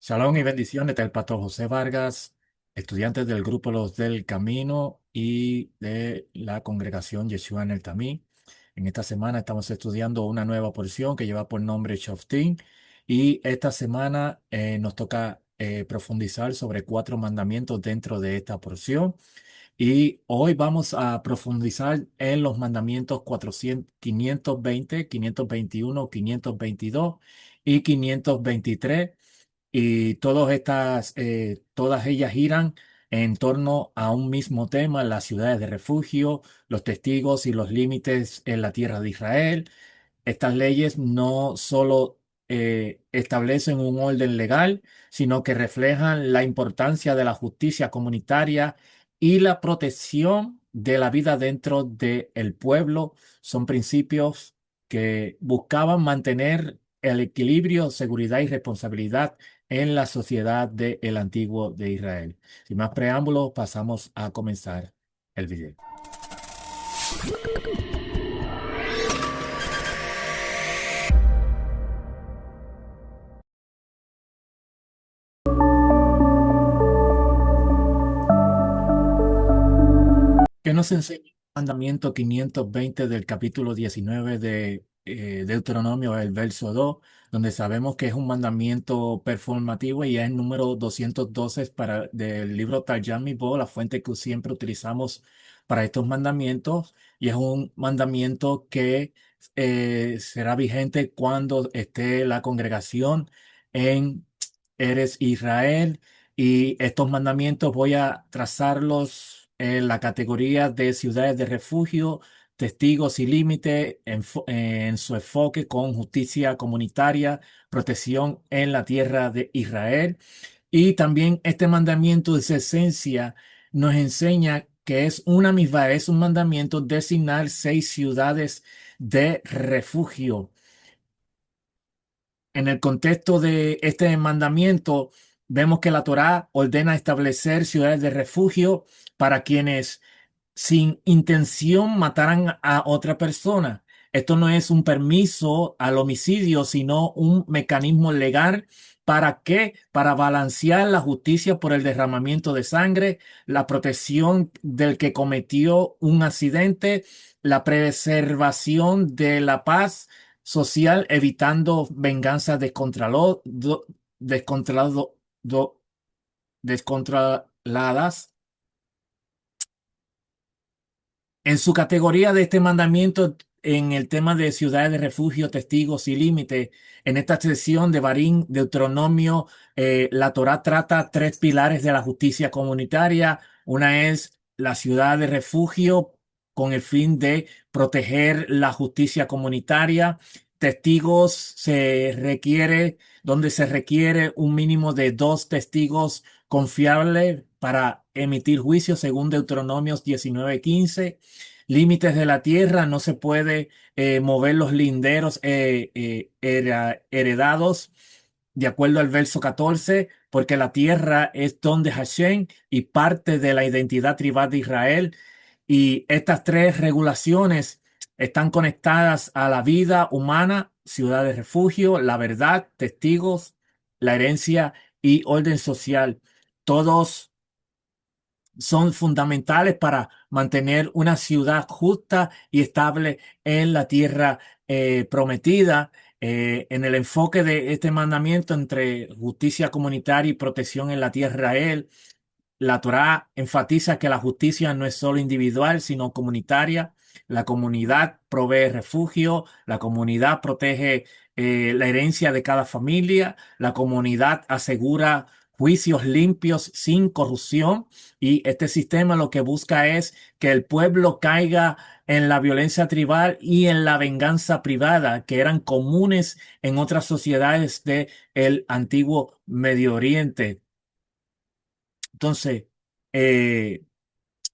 Shalom y bendiciones del pastor José Vargas, estudiantes del grupo Los del Camino y de la congregación Yeshua en el Tamí. En esta semana estamos estudiando una nueva porción que lleva por nombre Shoftim y esta semana nos toca profundizar sobre 4 mandamientos dentro de esta porción. Y hoy vamos a profundizar en los mandamientos 400, 520, 521, 522 y 523. Y todas ellas giran en torno a un mismo tema: las ciudades de refugio, los testigos y los límites en la tierra de Israel. Estas leyes no solo establecen un orden legal, sino que reflejan la importancia de la justicia comunitaria y la protección de la vida dentro del pueblo. Son principios que buscaban mantener el equilibrio, seguridad y responsabilidad en la sociedad del antiguo de Israel. Sin más preámbulos, pasamos a comenzar el video. ¿Qué nos enseña el mandamiento 520 del capítulo 19 de Deuteronomio, el verso 2, donde sabemos que es un mandamiento performativo y es el número 212 del libro Targum Bo, la fuente que siempre utilizamos para estos mandamientos? Y es un mandamiento que será vigente cuando esté la congregación en Eres Israel. Y estos mandamientos voy a trazarlos en la categoría de ciudades de refugio, testigos y límites en su enfoque con justicia comunitaria, protección en la tierra de Israel. Y también este mandamiento de su esencia nos enseña que es una misma, es un mandamiento designar 6 ciudades de refugio. En el contexto de este mandamiento, vemos que la Torá ordena establecer ciudades de refugio para quienes sin intención mataran a otra persona. Esto no es un permiso al homicidio, sino un mecanismo legal. ¿Para qué? Para balancear la justicia por el derramamiento de sangre, la protección del que cometió un accidente, la preservación de la paz social, evitando venganzas descontrolado- do- descontroladas. En su categoría de este mandamiento, en el tema de ciudades de refugio, testigos y límites, en esta sección de Barín, Deuteronomio, la Torá trata 3 pilares de la justicia comunitaria. Una es la ciudad de refugio con el fin de proteger la justicia comunitaria. Testigos donde se requiere un mínimo de 2 testigos confiables para emitir juicio, según Deuteronomios 19:15. Límites de la tierra: no se puede mover los linderos heredados, de acuerdo al verso 14, porque la tierra es don de Hashem y parte de la identidad tribal de Israel. Y estas 3 regulaciones están conectadas a la vida humana: ciudad de refugio, la verdad, testigos, la herencia y orden social. Todos son fundamentales para mantener una ciudad justa y estable en la tierra prometida. En el enfoque de este mandamiento entre justicia comunitaria y protección en la tierra de Israel, la Torá enfatiza que la justicia no es solo individual, sino comunitaria. La comunidad provee refugio, la comunidad protege la herencia de cada familia, la comunidad asegura juicios limpios sin corrupción, y este sistema lo que busca es que el pueblo caiga en la violencia tribal y en la venganza privada, que eran comunes en otras sociedades del antiguo Medio Oriente. Entonces, eh,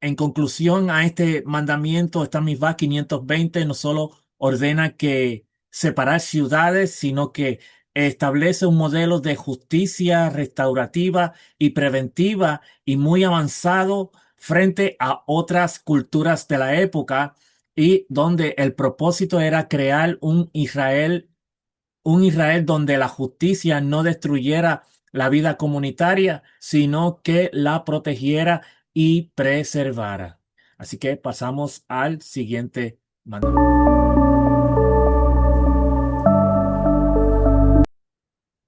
en conclusión a este mandamiento, esta misma 520 no solo ordena que separar ciudades, sino que establece un modelo de justicia restaurativa y preventiva y muy avanzado frente a otras culturas de la época, y donde el propósito era crear un Israel donde la justicia no destruyera la vida comunitaria, sino que la protegiera y preservara. Así que pasamos al siguiente mandamiento.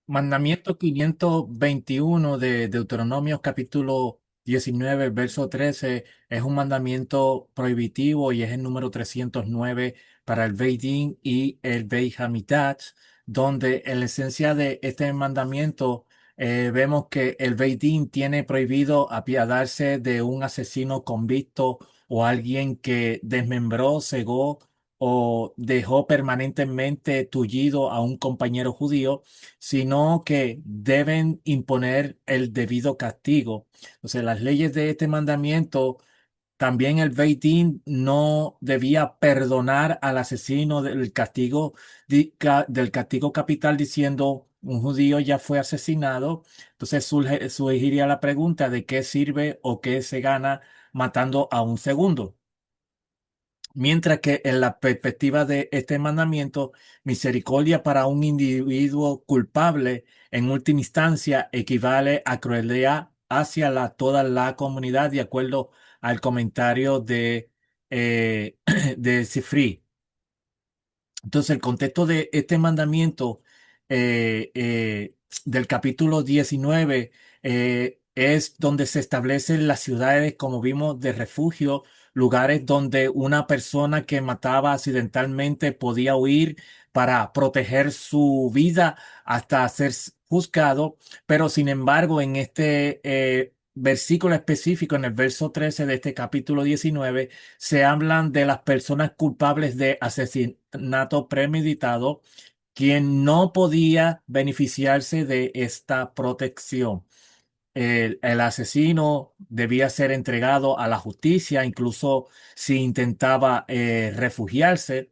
Mandamiento 521 de Deuteronomio capítulo 19, verso 13 es un mandamiento prohibitivo y es el número 309 para el Beit Din y el Beit Hamidat, donde en la esencia de este mandamiento vemos que el Beit Din tiene prohibido apiadarse de un asesino convicto o alguien que desmembró, cegó o dejó permanentemente tullido a un compañero judío, sino que deben imponer el debido castigo. Entonces, las leyes de este mandamiento, también el Beit Din no debía perdonar al asesino del castigo, del castigo capital diciendo un judío ya fue asesinado. Entonces surgiría la pregunta de qué sirve o qué se gana matando a un segundo. Mientras que en la perspectiva de este mandamiento, misericordia para un individuo culpable en última instancia equivale a crueldad hacia toda la comunidad, de acuerdo al comentario de Sifri. Entonces, el contexto de este mandamiento del capítulo 19 es donde se establecen las ciudades, como vimos, de refugio, lugares donde una persona que mataba accidentalmente podía huir para proteger su vida hasta ser juzgado, pero sin embargo, en este versículo específico, en el verso 13 de este capítulo 19, se hablan de las personas culpables de asesinato premeditado, quien no podía beneficiarse de esta protección. El asesino debía ser entregado a la justicia, incluso si intentaba refugiarse.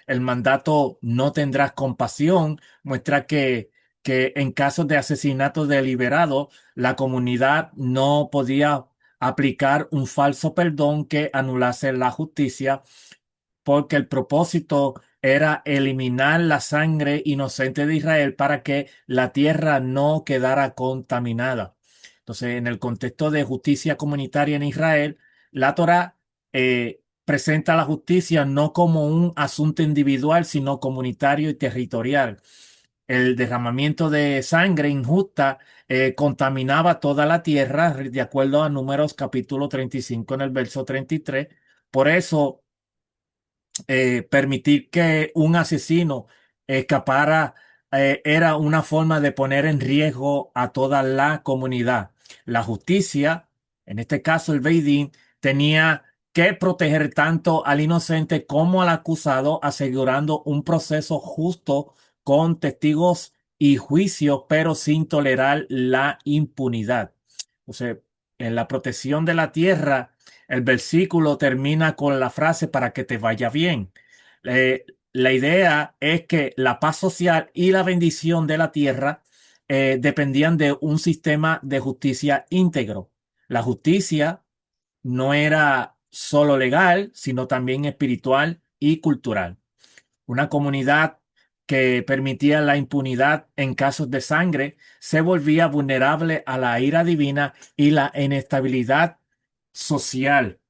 El mandato no tendrás compasión muestra que en casos de asesinato deliberado, la comunidad no podía aplicar un falso perdón que anulase la justicia, porque el propósito era eliminar la sangre inocente de Israel para que la tierra no quedara contaminada. Entonces, en el contexto de justicia comunitaria en Israel, la Torá presenta la justicia no como un asunto individual, sino comunitario y territorial. El derramamiento de sangre injusta contaminaba toda la tierra, de acuerdo a Números capítulo 35 en el verso 33. Por eso, permitir que un asesino escapara era una forma de poner en riesgo a toda la comunidad. La justicia, en este caso el Beit Din, tenía que proteger tanto al inocente como al acusado, asegurando un proceso justo con testigos y juicio, pero sin tolerar la impunidad. O sea, en la protección de la tierra, el versículo termina con la frase para que te vaya bien. La idea es que la paz social y la bendición de la tierra dependían de un sistema de justicia íntegro. La justicia no era solo legal, sino también espiritual y cultural. Una comunidad que permitía la impunidad en casos de sangre se volvía vulnerable a la ira divina y la inestabilidad social.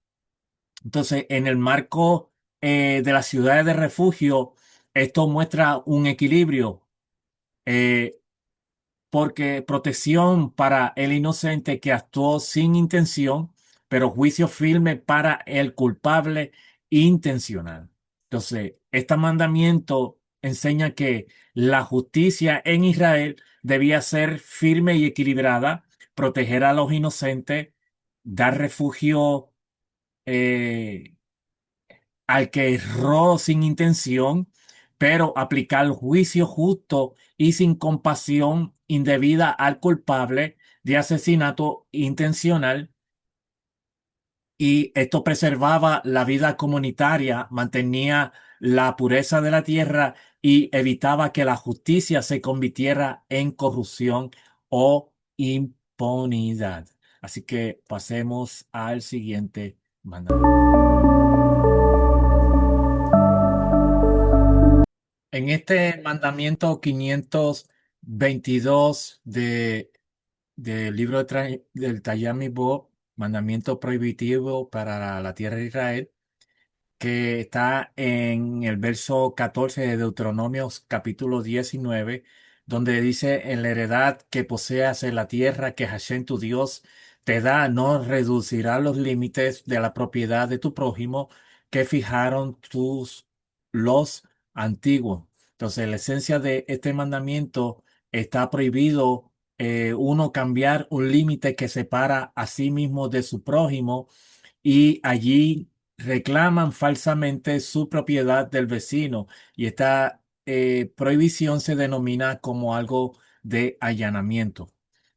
Entonces, en el marco de las ciudades de refugio, esto muestra un equilibrio, eh, porque protección para el inocente que actuó sin intención, pero juicio firme para el culpable intencional. Entonces, este mandamiento enseña que la justicia en Israel debía ser firme y equilibrada, proteger a los inocentes, dar refugio eh, al que erró sin intención, pero aplicar juicio justo y sin compasión indebida al culpable de asesinato intencional. Y esto preservaba la vida comunitaria, mantenía la pureza de la tierra y evitaba que la justicia se convirtiera en corrupción o impunidad. Así que pasemos al siguiente mandamiento. En este mandamiento 522 de del libro del Tayami Bo, Mandamiento Prohibitivo para la Tierra de Israel, que está en el verso 14 de Deuteronomios capítulo 19, donde dice: en la heredad que poseas en la tierra que Hashem tu Dios te da, no reducirá los límites de la propiedad de tu prójimo que fijaron los antiguos. Entonces, la esencia de este mandamiento: está prohibido uno cambiar un límite que separa a sí mismo de su prójimo, y allí reclaman falsamente su propiedad del vecino, y esta prohibición se denomina como algo de allanamiento.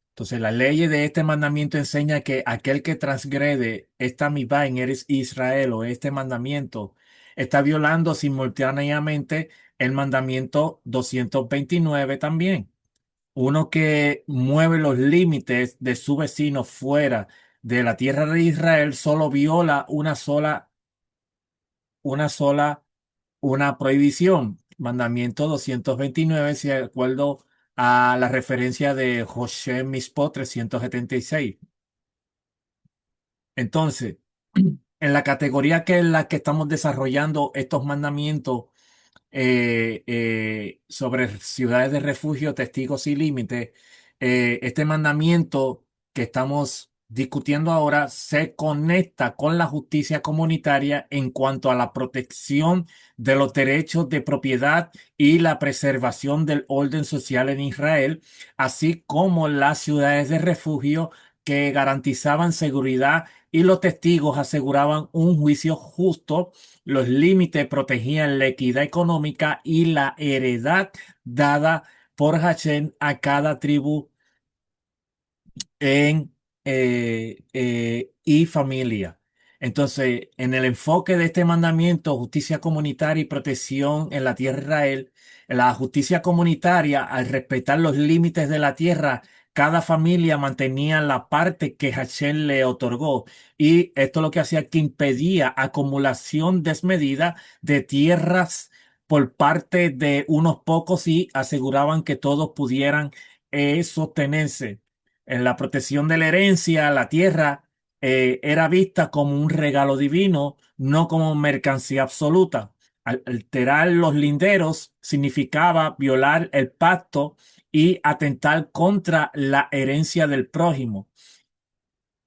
Entonces, la ley de este mandamiento enseña que aquel que transgrede esta mivá en Eres Israel, o este mandamiento, está violando simultáneamente el mandamiento 229 también. Uno que mueve los límites de su vecino fuera de la tierra de Israel solo viola una sola, una prohibición. Mandamiento 229, si de acuerdo a la referencia de José Mispo 376. Entonces, en la categoría que es la que estamos desarrollando estos mandamientos, sobre ciudades de refugio, testigos y límites, este mandamiento que estamos discutiendo ahora se conecta con la justicia comunitaria en cuanto a la protección de los derechos de propiedad y la preservación del orden social en Israel, así como las ciudades de refugio que garantizaban seguridad y los testigos aseguraban un juicio justo. Los límites protegían la equidad económica y la heredad dada por Hashem a cada tribu en y familia. Entonces, en el enfoque de este mandamiento, justicia comunitaria y protección en la tierra de Israel, la justicia comunitaria, al respetar los límites de la tierra, cada familia mantenía la parte que Hashem le otorgó. Y esto lo que hacía que impedía acumulación desmedida de tierras por parte de unos pocos, y aseguraban que todos pudieran sostenerse. En la protección de la herencia, la tierra era vista como un regalo divino, no como mercancía absoluta. Alterar los linderos significaba violar el pacto y atentar contra la herencia del prójimo.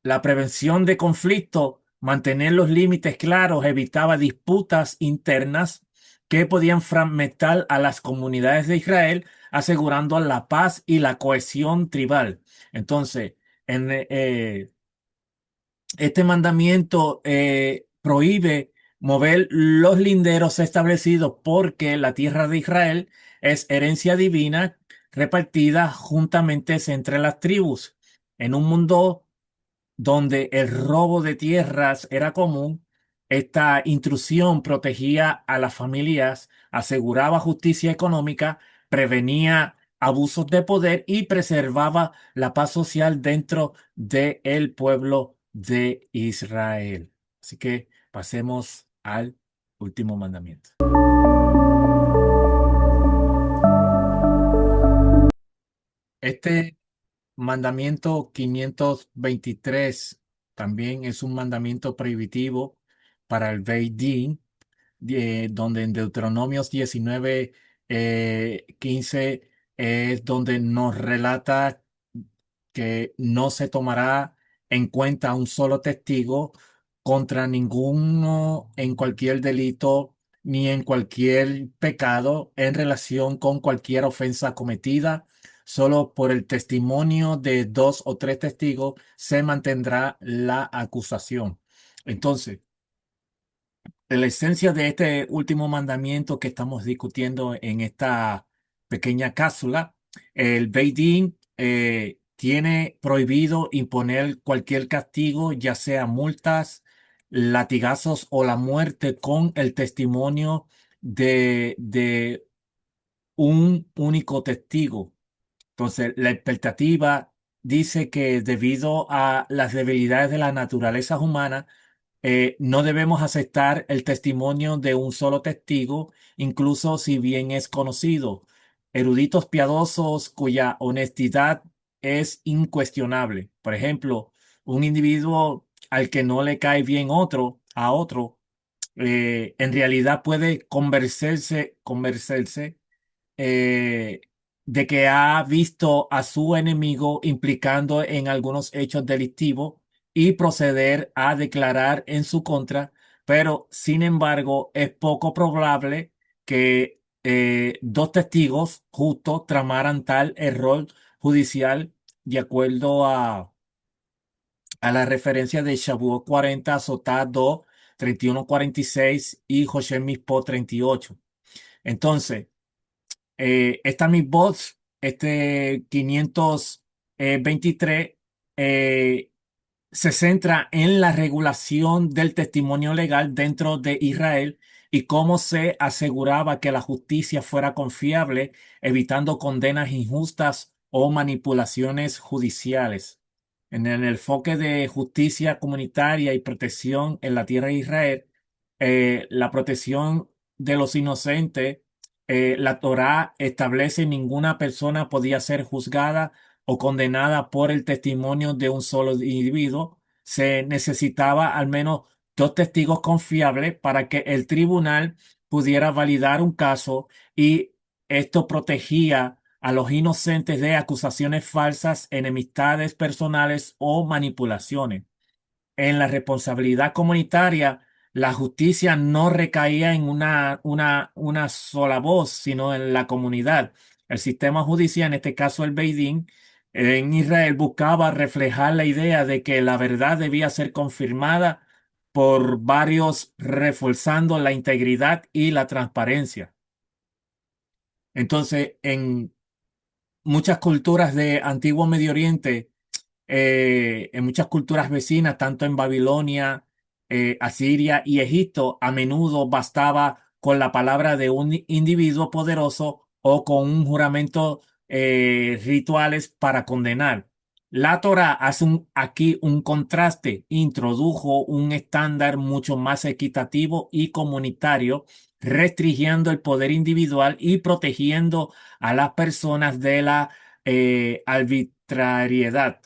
La prevención de conflictos, mantener los límites claros, evitaba disputas internas que podían fragmentar a las comunidades de Israel, asegurando la paz y la cohesión tribal. Entonces, en, este mandamiento prohíbe mover los linderos establecidos, porque la tierra de Israel es herencia divina repartida juntamente entre las tribus. En un mundo donde el robo de tierras era común, esta intrusión protegía a las familias, aseguraba justicia económica, prevenía abusos de poder y preservaba la paz social dentro del pueblo de Israel. Así que pasemos al último mandamiento. Este mandamiento 523 también es un mandamiento prohibitivo para el Beit Din, donde en Deuteronomios 19, 15 es donde nos relata que no se tomará en cuenta un solo testigo contra ninguno en cualquier delito ni en cualquier pecado en relación con cualquier ofensa cometida. Solo por el testimonio de dos o tres testigos se mantendrá la acusación. Entonces, la esencia de este último mandamiento que estamos discutiendo en esta pequeña cápsula: el Beit Din tiene prohibido imponer cualquier castigo, ya sea multas, latigazos o la muerte, con el testimonio de un único testigo. Entonces, la expectativa dice que debido a las debilidades de la naturaleza humana, no debemos aceptar el testimonio de un solo testigo, incluso si bien es conocido. Eruditos piadosos cuya honestidad es incuestionable. Por ejemplo, un individuo al que no le cae bien a otro, en realidad puede convencerse eh, de que ha visto a su enemigo implicando en algunos hechos delictivos y proceder a declarar en su contra, pero sin embargo es poco probable que dos testigos justos tramaran tal error judicial de acuerdo a la referencia de Shavuot 40, Sotá 2, 31:46 y José Mispo 38. Entonces, esta Mi Bots, este 523, eh, se centra en la regulación del testimonio legal dentro de Israel y cómo se aseguraba que la justicia fuera confiable, evitando condenas injustas o manipulaciones judiciales. En el enfoque de justicia comunitaria y protección en la tierra de Israel, la protección de los inocentes, la Torá establece ninguna persona podía ser juzgada o condenada por el testimonio de un solo individuo. Se necesitaba al menos dos testigos confiables para que el tribunal pudiera validar un caso, y esto protegía a los inocentes de acusaciones falsas, enemistades personales o manipulaciones. En la responsabilidad comunitaria, la justicia no recaía en una sola voz, sino en la comunidad. El sistema judicial, en este caso el Beidín, en Israel buscaba reflejar la idea de que la verdad debía ser confirmada por varios, reforzando la integridad y la transparencia. Entonces, en muchas culturas de Antiguo Medio Oriente, en muchas culturas vecinas, tanto en Babilonia, Asiria y Egipto, a menudo bastaba con la palabra de un individuo poderoso o con un juramento, rituales para condenar. La Torá hace aquí un contraste, introdujo un estándar mucho más equitativo y comunitario, restringiendo el poder individual y protegiendo a las personas de la arbitrariedad.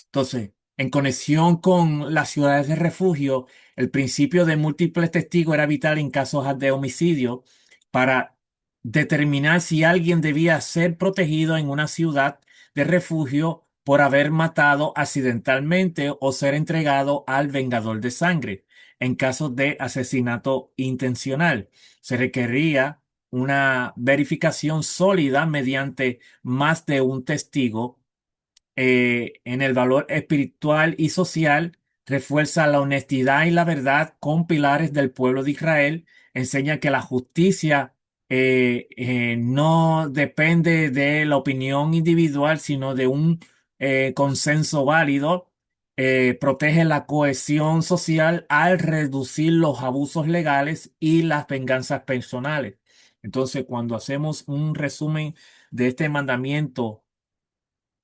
Entonces, en conexión con las ciudades de refugio, el principio de múltiples testigos era vital en casos de homicidio para determinar si alguien debía ser protegido en una ciudad de refugio por haber matado accidentalmente o ser entregado al vengador de sangre. En casos de asesinato intencional, se requería una verificación sólida mediante más de un testigo. En el valor espiritual y social, refuerza la honestidad y la verdad con pilares del pueblo de Israel, enseña que la justicia no depende de la opinión individual, sino de un consenso válido. Protege la cohesión social al reducir los abusos legales y las venganzas personales. Entonces, cuando hacemos un resumen de este mandamiento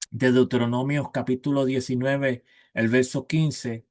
de Deuteronomios capítulo 19, el verso 15,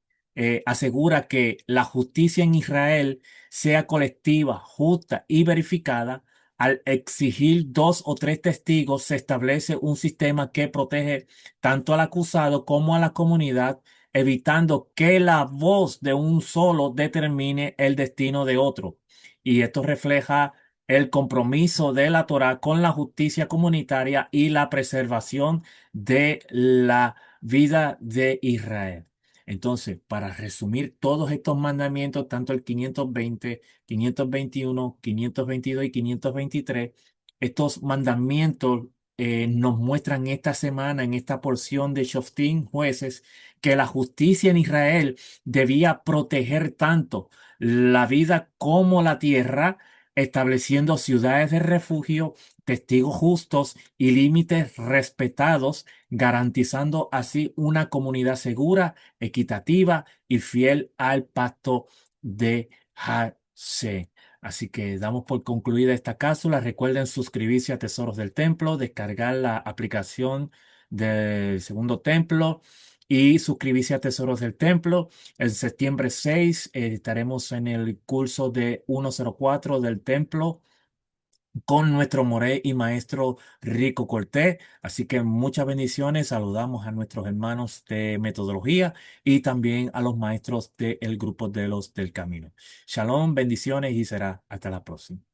asegura que la justicia en Israel sea colectiva, justa y verificada. Al exigir dos o tres testigos, se establece un sistema que protege tanto al acusado como a la comunidad, evitando que la voz de un solo determine el destino de otro. Y esto refleja el compromiso de la Torá con la justicia comunitaria y la preservación de la vida de Israel. Entonces, para resumir todos estos mandamientos, tanto el 520, 521, 522 y 523, estos mandamientos nos muestran esta semana, en esta porción de Shoftim, jueces, que la justicia en Israel debía proteger tanto la vida como la tierra, estableciendo ciudades de refugio, testigos justos y límites respetados, garantizando así una comunidad segura, equitativa y fiel al pacto de Hashem. Así que damos por concluida esta cápsula. Recuerden suscribirse a Tesoros del Templo, descargar la aplicación del Segundo Templo y suscribirse a Tesoros del Templo. El septiembre 6 estaremos en el curso de 104 del Templo, con nuestro moré y maestro Rico Cortés. Así que muchas bendiciones. Saludamos a nuestros hermanos de metodología y también a los maestros del grupo de los del camino. Shalom, bendiciones y será hasta la próxima.